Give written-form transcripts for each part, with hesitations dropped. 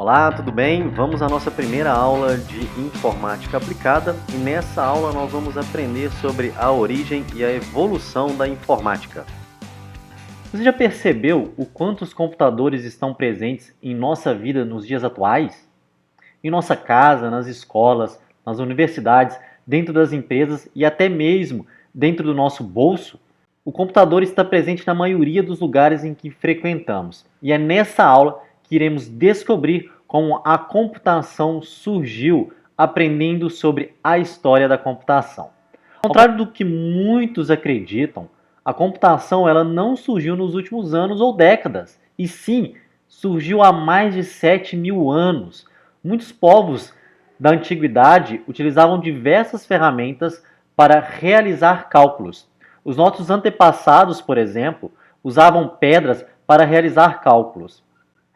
Olá, tudo bem? Vamos à nossa primeira aula de informática aplicada e nessa aula nós vamos aprender sobre a origem e a evolução da informática. Você já percebeu o quanto os computadores estão presentes em nossa vida nos dias atuais? Em nossa casa, nas escolas, nas universidades, dentro das empresas e até mesmo dentro do nosso bolso? O computador está presente na maioria dos lugares em que frequentamos e é nessa aula que iremos descobrir como a computação surgiu, aprendendo sobre a história da computação. Ao contrário do que muitos acreditam, a computação ela não surgiu nos últimos anos ou décadas, e sim surgiu há mais de 7.000 anos. Muitos povos da antiguidade utilizavam diversas ferramentas para realizar cálculos. Os nossos antepassados, por exemplo, usavam pedras para realizar cálculos.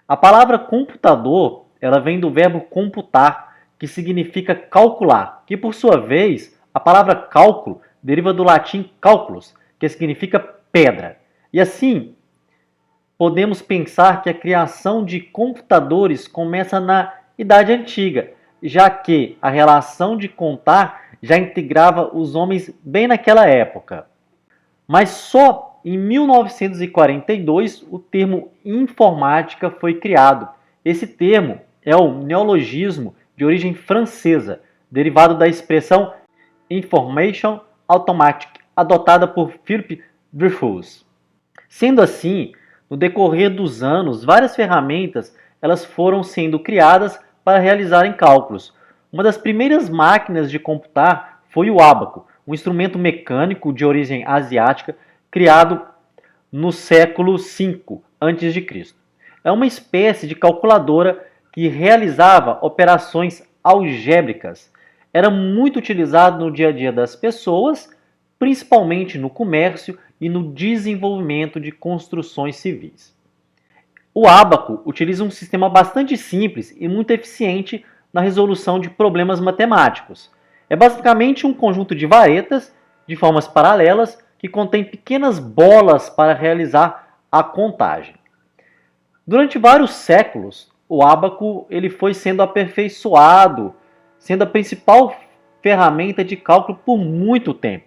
A palavra computador, ela vem do verbo computar, que significa calcular, que por sua vez, a palavra cálculo deriva do latim calculus, que significa pedra. E assim, podemos pensar que a criação de computadores começa na Idade Antiga, já que a relação de contar já integrava os homens bem naquela época. Mas só em 1942 o termo informática foi criado. Esse termo é o neologismo de origem francesa, derivado da expressão Information Automatic, adotada por Philippe Dreyfus. Sendo assim, no decorrer dos anos, várias ferramentas elas foram sendo criadas para realizarem cálculos. Uma das primeiras máquinas de computar foi o ábaco, um instrumento mecânico de origem asiática criado no século V a.C. É uma espécie de calculadora que realizava operações algébricas. Era muito utilizado no dia a dia das pessoas, principalmente no comércio e no desenvolvimento de construções civis. O ábaco utiliza um sistema bastante simples e muito eficiente na resolução de problemas matemáticos. É basicamente um conjunto de varetas de formas paralelas que contém pequenas bolas para realizar a contagem. Durante vários séculos, o ábaco ele foi sendo aperfeiçoado, sendo a principal ferramenta de cálculo por muito tempo.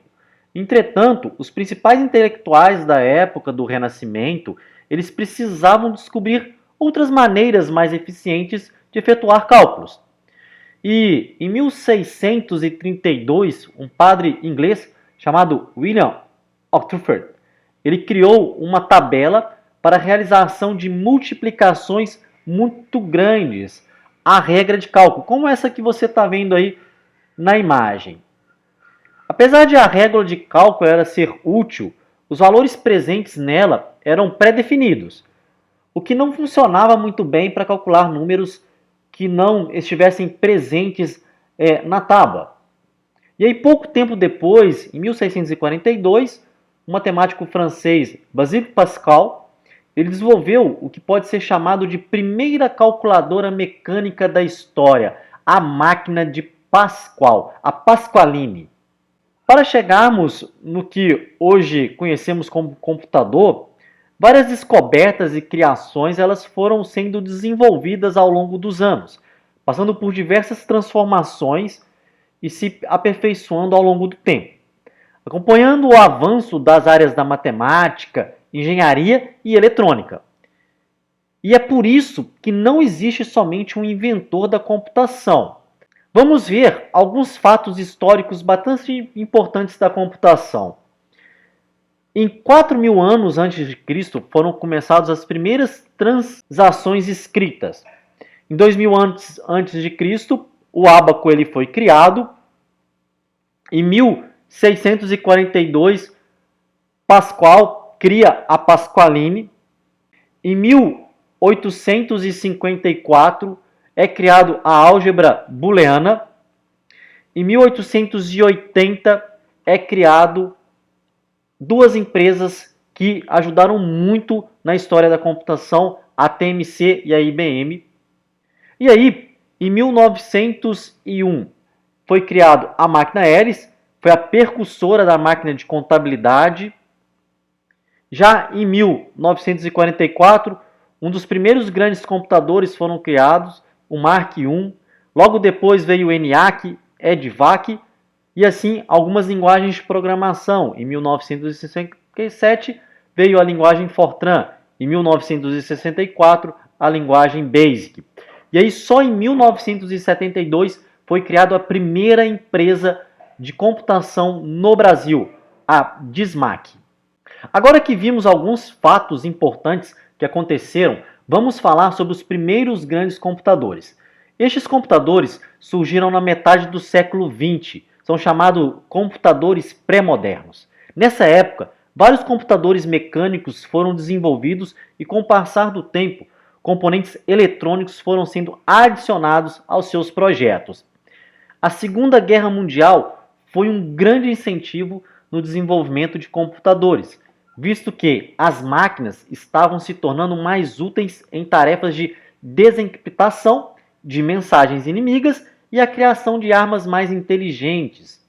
Entretanto, os principais intelectuais da época do Renascimento, eles precisavam descobrir outras maneiras mais eficientes de efetuar cálculos. E em 1632, um padre inglês chamado William Rutherford, ele criou uma tabela para a realização de multiplicações muito grandes, a regra de cálculo, como essa que você está vendo aí na imagem. Apesar de a regra de cálculo era ser útil, os valores presentes nela eram pré-definidos, o que não funcionava muito bem para calcular números que não estivessem presentes na tábua. E aí, pouco tempo depois, em 1642, o matemático francês Basile Pascal, ele desenvolveu o que pode ser chamado de primeira calculadora mecânica da história, a máquina de Pascal, a Pasqualine. Para chegarmos no que hoje conhecemos como computador, várias descobertas e criações elas foram sendo desenvolvidas ao longo dos anos, passando por diversas transformações e se aperfeiçoando ao longo do tempo, acompanhando o avanço das áreas da matemática, engenharia e eletrônica. E é por isso que não existe somente um inventor da computação. Vamos ver alguns fatos históricos bastante importantes da computação. Em 4.000 anos antes de Cristo foram começadas as primeiras transações escritas. Em 2.000 antes de Cristo, o ábaco ele foi criado. Em 1642, Pascal cria a Pasqualine. Em 1854 é criado a álgebra booleana. Em 1880 é criado duas empresas que ajudaram muito na história da computação, a TMC e a IBM. E aí, em 1901, foi criado a máquina Alice, foi a precursora da máquina de contabilidade. Já em 1944, um dos primeiros grandes computadores foram criados, o Mark I, logo depois veio o ENIAC, EDVAC, e assim algumas linguagens de programação. Em 1967 veio a linguagem Fortran, em 1964 a linguagem BASIC. E aí só em 1972 foi criada a primeira empresa de computação no Brasil, a Dismac. Agora que vimos alguns fatos importantes que aconteceram, vamos falar sobre os primeiros grandes computadores. Estes computadores surgiram na metade do século XX, são chamados computadores pré-modernos. Nessa época, vários computadores mecânicos foram desenvolvidos e, com o passar do tempo, componentes eletrônicos foram sendo adicionados aos seus projetos. A Segunda Guerra Mundial foi um grande incentivo no desenvolvimento de computadores, visto que as máquinas estavam se tornando mais úteis em tarefas de desencriptação de mensagens inimigas e a criação de armas mais inteligentes.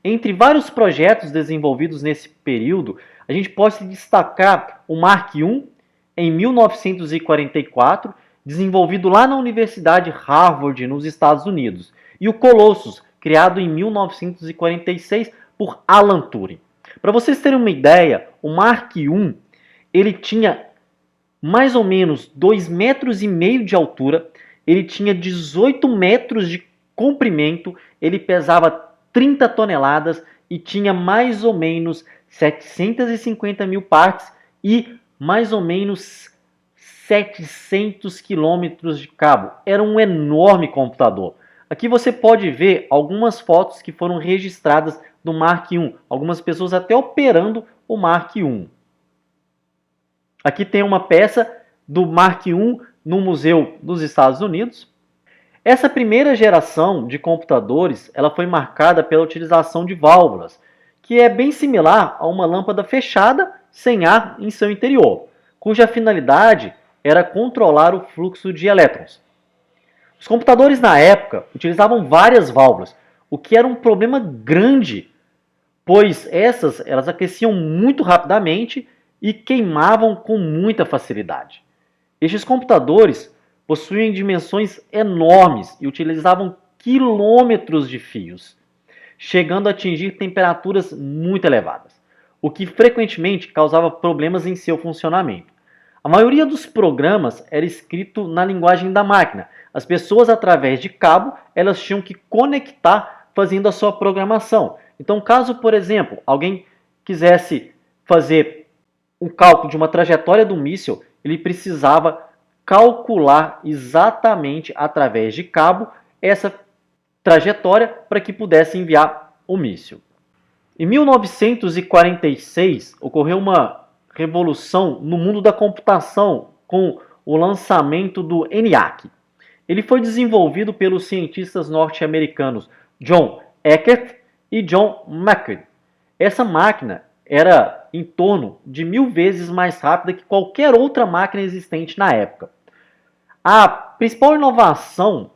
Entre vários projetos desenvolvidos nesse período, a gente pode destacar o Mark I, em 1944, desenvolvido lá na Universidade Harvard, nos Estados Unidos, e o Colossus, criado em 1946 por Alan Turing. Para vocês terem uma ideia, o Mark I ele tinha mais ou menos 2,5 metros de altura, ele tinha 18 metros de comprimento, ele pesava 30 toneladas e tinha mais ou menos 750 mil partes e mais ou menos 700 quilômetros de cabo. Era um enorme computador. Aqui você pode ver algumas fotos que foram registradas do Mark I. Algumas pessoas até operando o Mark I. Aqui tem uma peça do Mark I no Museu dos Estados Unidos. Essa primeira geração de computadores ela foi marcada pela utilização de válvulas, que é bem similar a uma lâmpada fechada sem ar em seu interior, cuja finalidade era controlar o fluxo de elétrons. Os computadores na época utilizavam várias válvulas, o que era um problema grande, pois elas aqueciam muito rapidamente e queimavam com muita facilidade. Estes computadores possuíam dimensões enormes e utilizavam quilômetros de fios, chegando a atingir temperaturas muito elevadas, o que frequentemente causava problemas em seu funcionamento. A maioria dos programas era escrito na linguagem da máquina. As pessoas, através de cabo, elas tinham que conectar fazendo a sua programação. Então, caso, por exemplo, alguém quisesse fazer um cálculo de uma trajetória do míssil, ele precisava calcular exatamente através de cabo essa trajetória para que pudesse enviar o míssil. Em 1946, ocorreu uma revolução no mundo da computação com o lançamento do ENIAC. Ele foi desenvolvido pelos cientistas norte-americanos John Eckert e John McCready. Essa máquina era em torno de 1000 vezes mais rápida que qualquer outra máquina existente na época. A principal inovação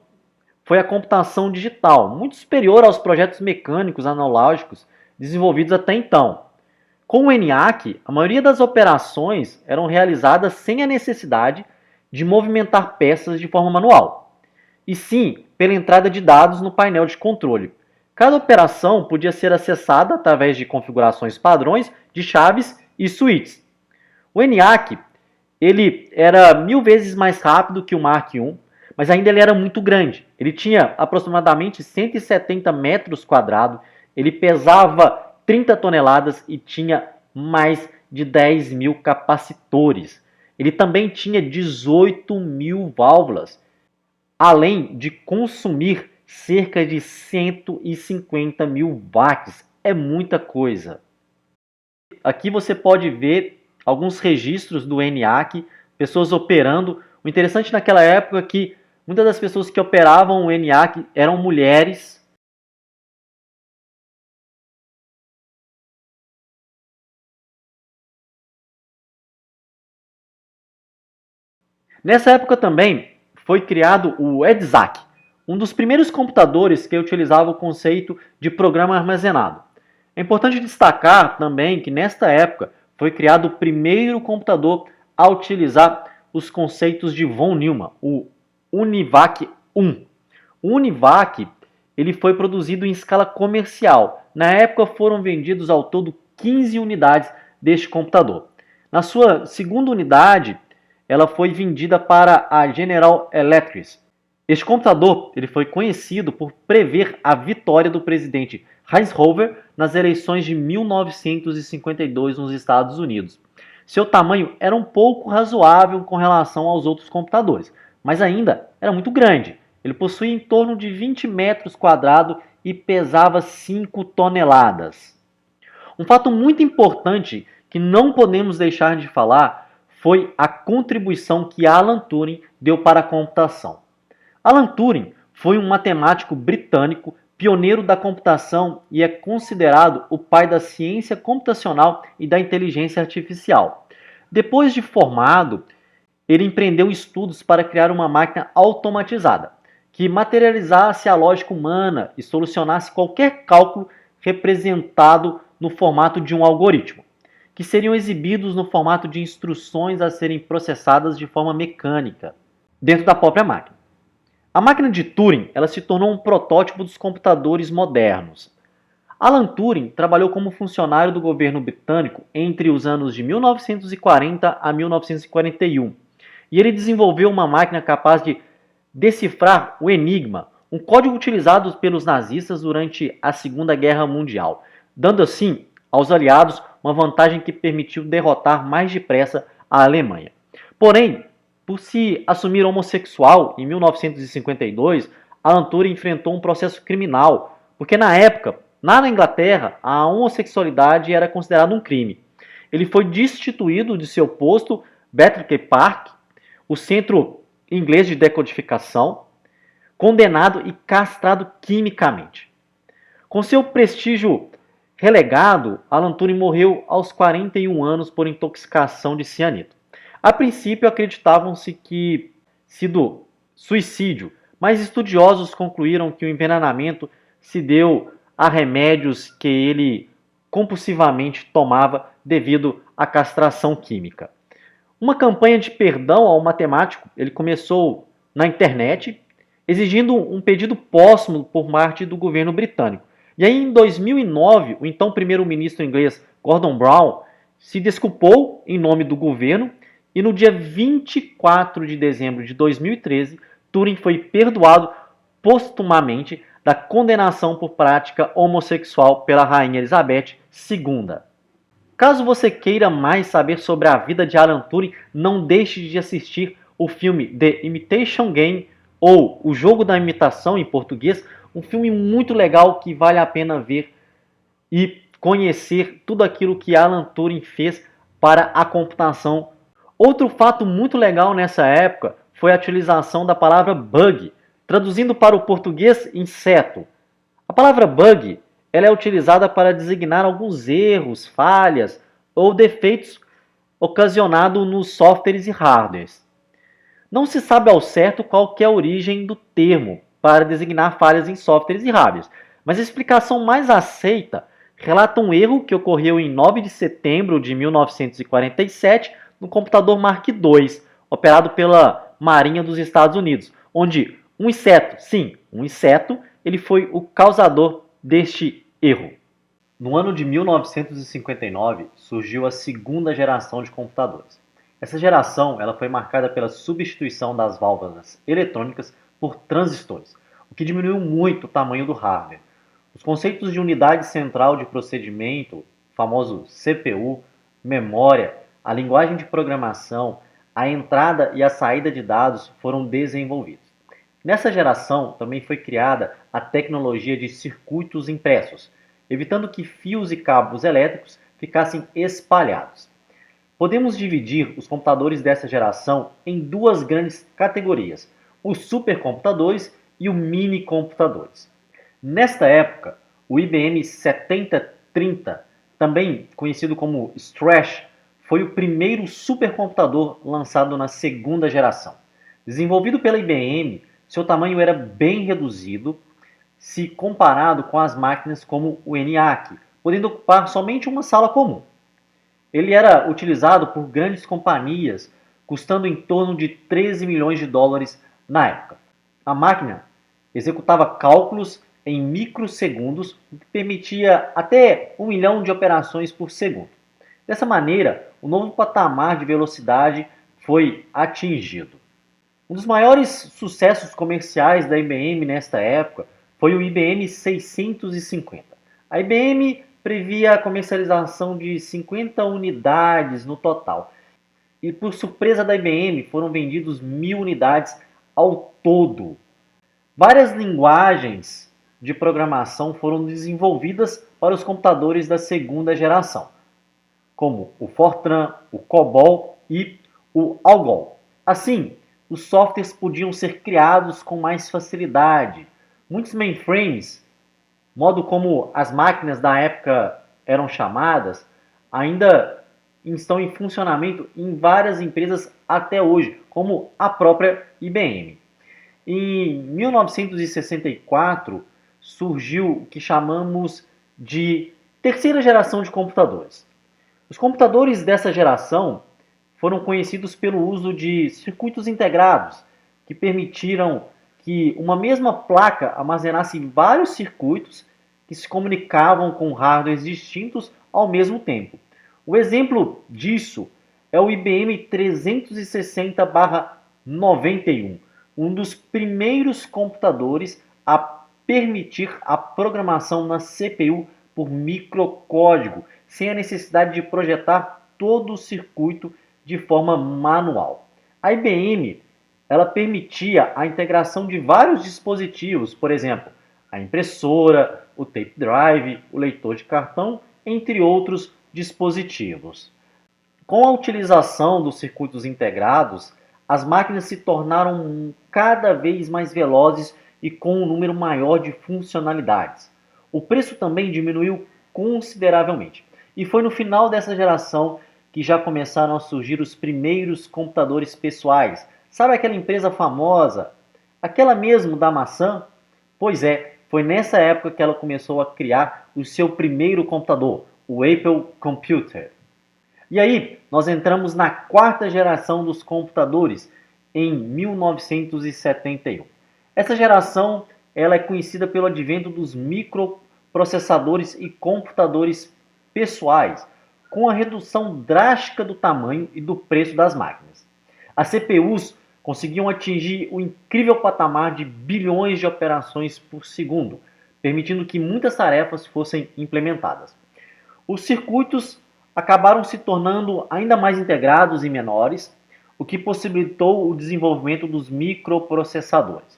foi a computação digital, muito superior aos projetos mecânicos analógicos desenvolvidos até então. Com o ENIAC, a maioria das operações eram realizadas sem a necessidade de movimentar peças de forma manual, e sim pela entrada de dados no painel de controle. Cada operação podia ser acessada através de configurações padrões de chaves e switches. O ENIAC ele era 1000 vezes mais rápido que o Mark I, mas ainda ele era muito grande. Ele tinha aproximadamente 170 metros quadrados, ele pesava 30 toneladas e tinha mais de 10 mil capacitores. Ele também tinha 18 mil válvulas, além de consumir cerca de 150 mil watts. É muita coisa. Aqui você pode ver alguns registros do ENIAC, pessoas operando. O interessante naquela época é que muitas das pessoas que operavam o ENIAC eram mulheres. Nessa época também foi criado o EDSAC, um dos primeiros computadores que utilizava o conceito de programa armazenado. É importante destacar também que nesta época foi criado o primeiro computador a utilizar os conceitos de von Neumann, o UNIVAC 1. O Univac ele foi produzido em escala comercial. Na época foram vendidos ao todo 15 unidades deste computador. Na sua segunda unidade, ela foi vendida para a General Electric. Este computador ele foi conhecido por prever a vitória do presidente Eisenhower nas eleições de 1952 nos Estados Unidos. Seu tamanho era um pouco razoável com relação aos outros computadores, mas ainda era muito grande. Ele possuía em torno de 20 metros quadrados e pesava 5 toneladas. Um fato muito importante que não podemos deixar de falar foi a contribuição que Alan Turing deu para a computação. Alan Turing foi um matemático britânico, pioneiro da computação e é considerado o pai da ciência computacional e da inteligência artificial. Depois de formado, ele empreendeu estudos para criar uma máquina automatizada, que materializasse a lógica humana e solucionasse qualquer cálculo representado no formato de um algoritmo, que seriam exibidos no formato de instruções a serem processadas de forma mecânica, dentro da própria máquina. A máquina de Turing ela se tornou um protótipo dos computadores modernos. Alan Turing trabalhou como funcionário do governo britânico entre os anos de 1940 a 1941, e ele desenvolveu uma máquina capaz de decifrar o Enigma, um código utilizado pelos nazistas durante a Segunda Guerra Mundial, dando assim aos aliados uma vantagem que permitiu derrotar mais depressa a Alemanha. Porém, por se assumir homossexual em 1952, Alan Turing enfrentou um processo criminal, porque na época, na Inglaterra, a homossexualidade era considerada um crime. Ele foi destituído de seu posto Bletchley Park, o centro inglês de decodificação, condenado e castrado quimicamente. Com seu prestígio relegado, Alan Turing morreu aos 41 anos por intoxicação de cianeto. A princípio acreditavam-se que sido suicídio, mas estudiosos concluíram que o envenenamento se deu a remédios que ele compulsivamente tomava devido à castração química. Uma campanha de perdão ao matemático ele começou na internet, exigindo um pedido póstumo por parte do governo britânico. E aí, em 2009, o então primeiro-ministro inglês Gordon Brown se desculpou em nome do governo e no dia 24 de dezembro de 2013, Turing foi perdoado postumamente da condenação por prática homossexual pela Rainha Elizabeth II. Caso você queira mais saber sobre a vida de Alan Turing, não deixe de assistir o filme The Imitation Game, ou O Jogo da Imitação em português, um filme muito legal que vale a pena ver e conhecer tudo aquilo que Alan Turing fez para a computação. Outro fato muito legal nessa época foi a utilização da palavra bug, traduzindo para o português inseto. A palavra bug ela é utilizada para designar alguns erros, falhas ou defeitos ocasionados nos softwares e hardwares. Não se sabe ao certo qual que é a origem do termo para designar falhas em softwares e hardwares, mas a explicação mais aceita relata um erro que ocorreu em 9 de setembro de 1947 no computador Mark II, operado pela Marinha dos Estados Unidos, onde um inseto, sim, um inseto, ele foi o causador deste erro. No ano de 1959, surgiu a segunda geração de computadores. Essa geração ela foi marcada pela substituição das válvulas eletrônicas por transistores, o que diminuiu muito o tamanho do hardware. Os conceitos de unidade central de procedimento, famoso CPU, memória, a linguagem de programação, a entrada e a saída de dados foram desenvolvidos. Nessa geração também foi criada a tecnologia de circuitos impressos, evitando que fios e cabos elétricos ficassem espalhados. Podemos dividir os computadores dessa geração em duas grandes categorias, os supercomputadores e os minicomputadores. Nesta época, o IBM 7030, também conhecido como Strash, foi o primeiro supercomputador lançado na segunda geração. Desenvolvido pela IBM, seu tamanho era bem reduzido se comparado com as máquinas como o ENIAC, podendo ocupar somente uma sala comum. Ele era utilizado por grandes companhias, custando em torno de 13 milhões de dólares na época. A máquina executava cálculos em microsegundos, o que permitia até 1 milhão de operações por segundo. Dessa maneira, o novo patamar de velocidade foi atingido. Um dos maiores sucessos comerciais da IBM nesta época foi o IBM 650. A IBM previa a comercialização de 50 unidades no total. E por surpresa da IBM, foram vendidos 1.000 unidades ao todo. Várias linguagens de programação foram desenvolvidas para os computadores da segunda geração, como o Fortran, o COBOL e o ALGOL. Assim, os softwares podiam ser criados com mais facilidade. Muitos mainframes, modo como as máquinas da época eram chamadas, ainda estão em funcionamento em várias empresas até hoje, como a própria IBM. Em 1964 surgiu o que chamamos de terceira geração de computadores. Os computadores dessa geração foram conhecidos pelo uso de circuitos integrados, que permitiram que uma mesma placa armazenasse vários circuitos que se comunicavam com hardwares distintos ao mesmo tempo. O exemplo disso é o IBM 360/91, um dos primeiros computadores a permitir a programação na CPU por microcódigo, sem a necessidade de projetar todo o circuito de forma manual. A IBM ela permitia a integração de vários dispositivos, por exemplo, a impressora, o tape drive, o leitor de cartão, entre outros dispositivos. Com a utilização dos circuitos integrados, as máquinas se tornaram cada vez mais velozes e com um número maior de funcionalidades. O preço também diminuiu consideravelmente. E foi no final dessa geração que já começaram a surgir os primeiros computadores pessoais. Sabe aquela empresa famosa? Aquela mesmo da maçã? Pois é, foi nessa época que ela começou a criar o seu primeiro computador, o Apple Computer. E aí, nós entramos na quarta geração dos computadores, em 1971. Essa geração ela é conhecida pelo advento dos microprocessadores e computadores pessoais, com a redução drástica do tamanho e do preço das máquinas. As CPUs conseguiam atingir o incrível patamar de bilhões de operações por segundo, permitindo que muitas tarefas fossem implementadas. Os circuitos acabaram se tornando ainda mais integrados e menores, o que possibilitou o desenvolvimento dos microprocessadores.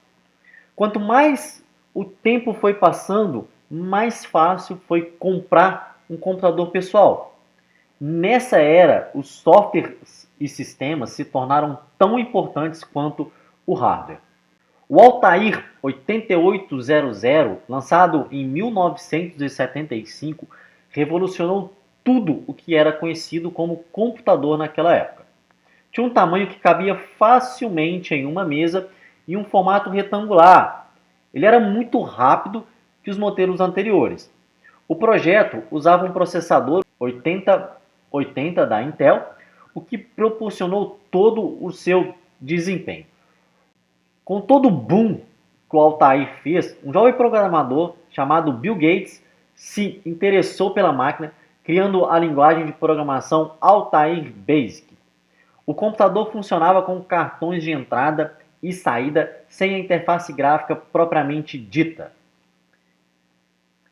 Quanto mais o tempo foi passando, mais fácil foi comprar um computador pessoal. Nessa era, os softwares e sistemas se tornaram tão importantes quanto o hardware. O Altair 8800, lançado em 1975, revolucionou tudo o que era conhecido como computador naquela época. Tinha um tamanho que cabia facilmente em uma mesa e um formato retangular. Ele era muito rápido que os modelos anteriores. O projeto usava um processador 8080 da Intel, o que proporcionou todo o seu desempenho. Com todo o boom que o Altair fez, um jovem programador chamado Bill Gates se interessou pela máquina, criando a linguagem de programação Altair Basic. O computador funcionava com cartões de entrada e saída sem a interface gráfica propriamente dita.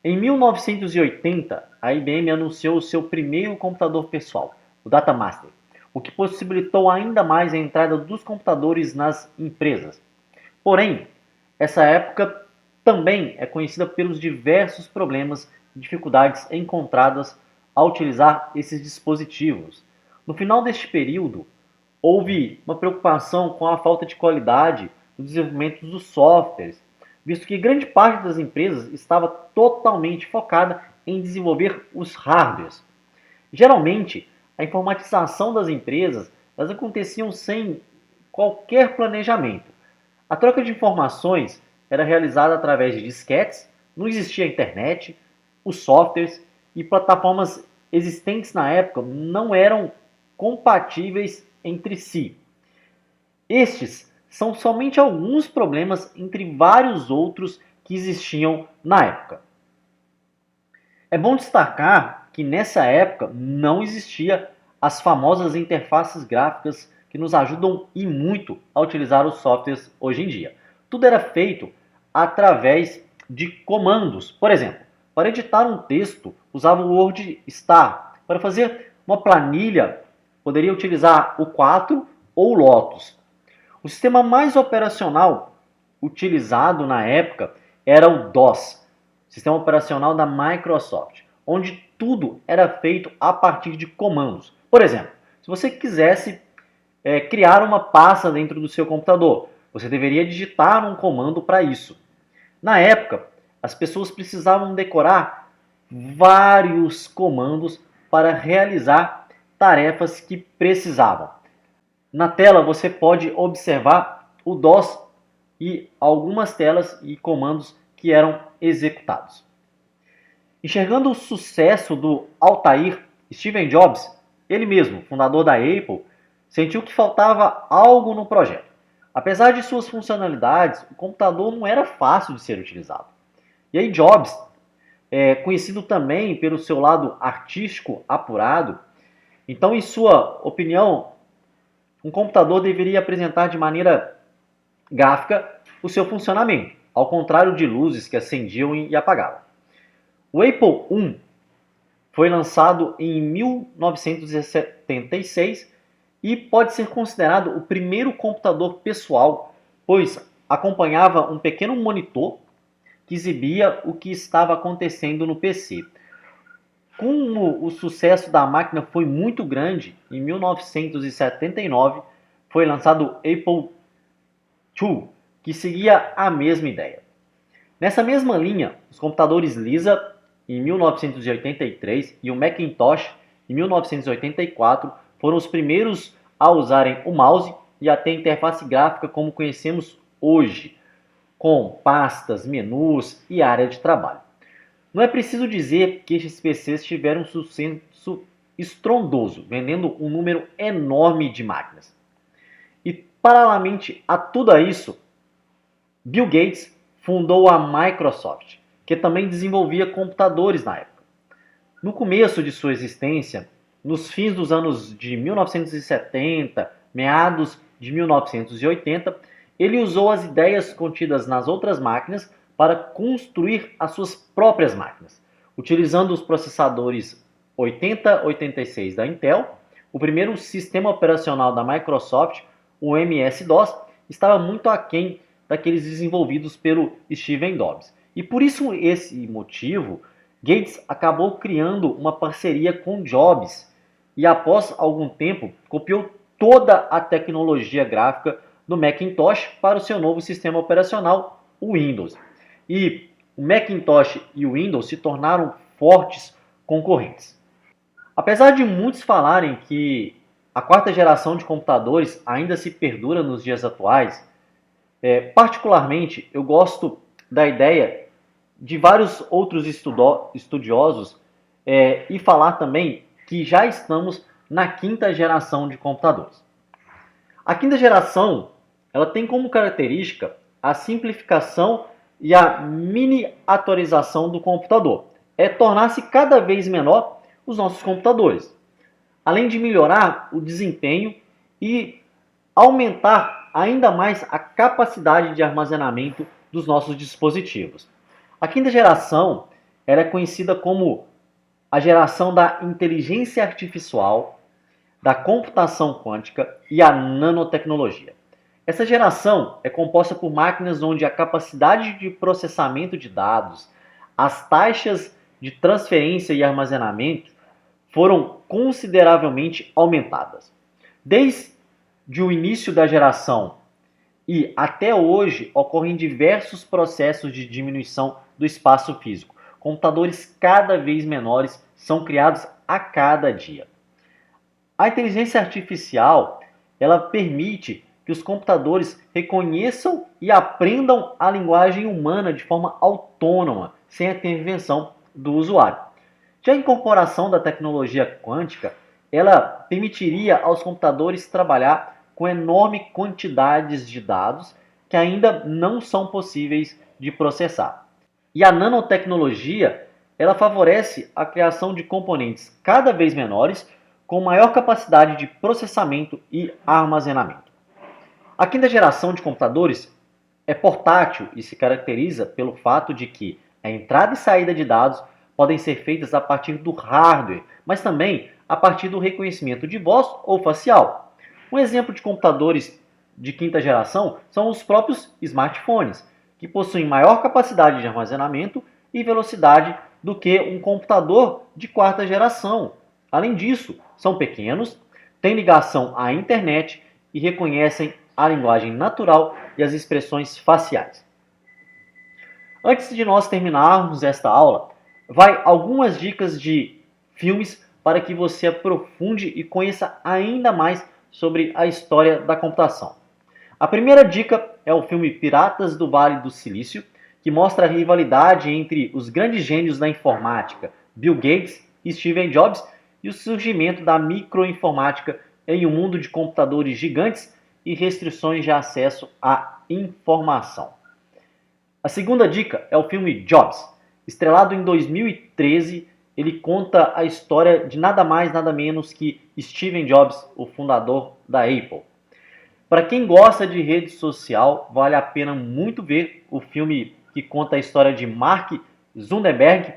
Em 1980, a IBM anunciou o seu primeiro computador pessoal, o Datamaster, o que possibilitou ainda mais a entrada dos computadores nas empresas. Porém, essa época também é conhecida pelos diversos problemas e dificuldades encontradas ao utilizar esses dispositivos. No final deste período, houve uma preocupação com a falta de qualidade no desenvolvimento dos softwares, visto que grande parte das empresas estava totalmente focada em desenvolver os hardwares. Geralmente, a informatização das empresas elas aconteciam sem qualquer planejamento. A troca de informações era realizada através de disquetes, não existia internet, os softwares e plataformas existentes na época não eram compatíveis entre si. Estes são somente alguns problemas entre vários outros que existiam na época. É bom destacar que nessa época não existia as famosas interfaces gráficas que nos ajudam e muito a utilizar os softwares hoje em dia. Tudo era feito através de comandos. Por exemplo, para editar um texto, usava o Word Star. Para fazer uma planilha, poderia utilizar o 4 ou o Lotus. O sistema mais operacional utilizado na época era o DOS, sistema operacional da Microsoft, onde tudo era feito a partir de comandos. Por exemplo, se você quisesse criar uma pasta dentro do seu computador, você deveria digitar um comando para isso. Na época, as pessoas precisavam decorar vários comandos para realizar tarefas que precisavam. Na tela você pode observar o DOS e algumas telas e comandos que eram executados. Enxergando o sucesso do Altair, Steve Jobs, ele mesmo, fundador da Apple, sentiu que faltava algo no projeto. Apesar de suas funcionalidades, o computador não era fácil de ser utilizado. E aí Jobs, conhecido também pelo seu lado artístico apurado, então em sua opinião, um computador deveria apresentar de maneira gráfica o seu funcionamento, ao contrário de luzes que acendiam e apagavam. O Apple I foi lançado em 1976 e pode ser considerado o primeiro computador pessoal, pois acompanhava um pequeno monitor que exibia o que estava acontecendo no PC. Como o sucesso da máquina foi muito grande, em 1979 foi lançado o Apple II, que seguia a mesma ideia. Nessa mesma linha, os computadores Lisa, em 1983, e o Macintosh, em 1984, foram os primeiros a usarem o mouse e a ter interface gráfica como conhecemos hoje, com pastas, menus e área de trabalho. Não é preciso dizer que estes PCs tiveram um sucesso estrondoso, vendendo um número enorme de máquinas. E, paralelamente a tudo isso, Bill Gates fundou a Microsoft, que também desenvolvia computadores na época. No começo de sua existência, nos fins dos anos de 1970, meados de 1980, ele usou as ideias contidas nas outras máquinas para construir as suas próprias máquinas, utilizando os processadores 8086 da Intel. O primeiro sistema operacional da Microsoft, o MS-DOS, estava muito aquém daqueles desenvolvidos pelo Steve Jobs. E por esse motivo, Gates acabou criando uma parceria com Jobs e após algum tempo copiou toda a tecnologia gráfica do Macintosh para o seu novo sistema operacional, o Windows. E o Macintosh e o Windows se tornaram fortes concorrentes. Apesar de muitos falarem que a quarta geração de computadores ainda se perdura nos dias atuais, particularmente eu gosto da ideia de vários outros estudiosos e falar também que já estamos na quinta geração de computadores. A quinta geração ela tem como característica a simplificação e a miniaturização do computador. É tornar-se cada vez menor os nossos computadores, além de melhorar o desempenho e aumentar ainda mais a capacidade de armazenamento dos nossos dispositivos. A quinta geração era conhecida como a geração da inteligência artificial, da computação quântica e a nanotecnologia. Essa geração é composta por máquinas onde a capacidade de processamento de dados, as taxas de transferência e armazenamento foram consideravelmente aumentadas. Desde o início da geração e até hoje ocorrem diversos processos de diminuição do espaço físico. Computadores cada vez menores são criados a cada dia. A inteligência artificial, ela permite que os computadores reconheçam e aprendam a linguagem humana de forma autônoma, sem a intervenção do usuário. Já a incorporação da tecnologia quântica, ela permitiria aos computadores trabalhar com enormes quantidades de dados que ainda não são possíveis de processar. E a nanotecnologia, ela favorece a criação de componentes cada vez menores com maior capacidade de processamento e armazenamento. A quinta geração de computadores é portátil e se caracteriza pelo fato de que a entrada e saída de dados podem ser feitas a partir do hardware, mas também a partir do reconhecimento de voz ou facial. Um exemplo de computadores de quinta geração são os próprios smartphones, que possuem maior capacidade de armazenamento e velocidade do que um computador de quarta geração. Além disso, são pequenos, têm ligação à internet e reconhecem a linguagem natural e as expressões faciais. Antes de nós terminarmos esta aula, vai algumas dicas de filmes para que você aprofunde e conheça ainda mais sobre a história da computação. A primeira dica é o filme Piratas do Vale do Silício, que mostra a rivalidade entre os grandes gênios da informática, Bill Gates e Steve Jobs, e o surgimento da microinformática em um mundo de computadores gigantes e restrições de acesso à informação. A segunda dica é o filme Jobs. Estrelado em 2013, ele conta a história de nada mais, nada menos que Steve Jobs, o fundador da Apple. Para quem gosta de rede social, vale a pena muito ver o filme que conta a história de Mark Zuckerberg,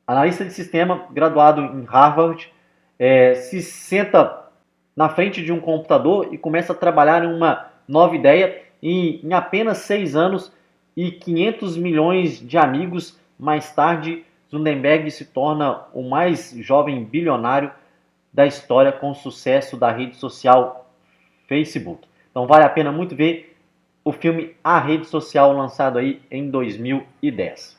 analista de sistema, graduado em Harvard, se senta na frente de um computador e começa a trabalhar em uma nova ideia e em apenas 6 anos e 500 milhões de amigos mais tarde, Zuckerberg se torna o mais jovem bilionário da história com o sucesso da rede social Facebook. Então vale a pena muito ver o filme A Rede Social, lançado aí em 2010.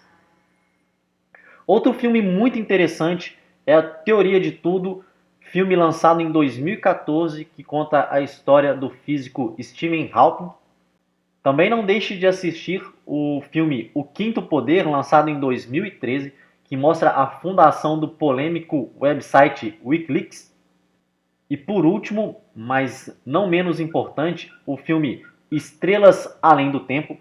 Outro filme muito interessante é a Teoria de Tudo, filme lançado em 2014 que conta a história do físico Stephen Hawking. Também não deixe de assistir o filme O Quinto Poder, lançado em 2013, que mostra a fundação do polêmico website Wikileaks. E por último, mas não menos importante, o filme Estrelas Além do Tempo,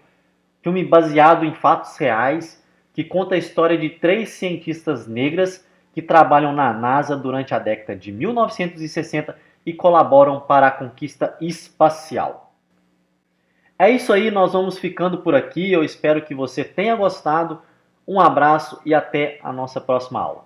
filme baseado em fatos reais, que conta a história de 3 cientistas negras que trabalham na NASA durante a década de 1960 e colaboram para a conquista espacial. É isso aí, nós vamos ficando por aqui. Eu espero que você tenha gostado. Um abraço e até a nossa próxima aula.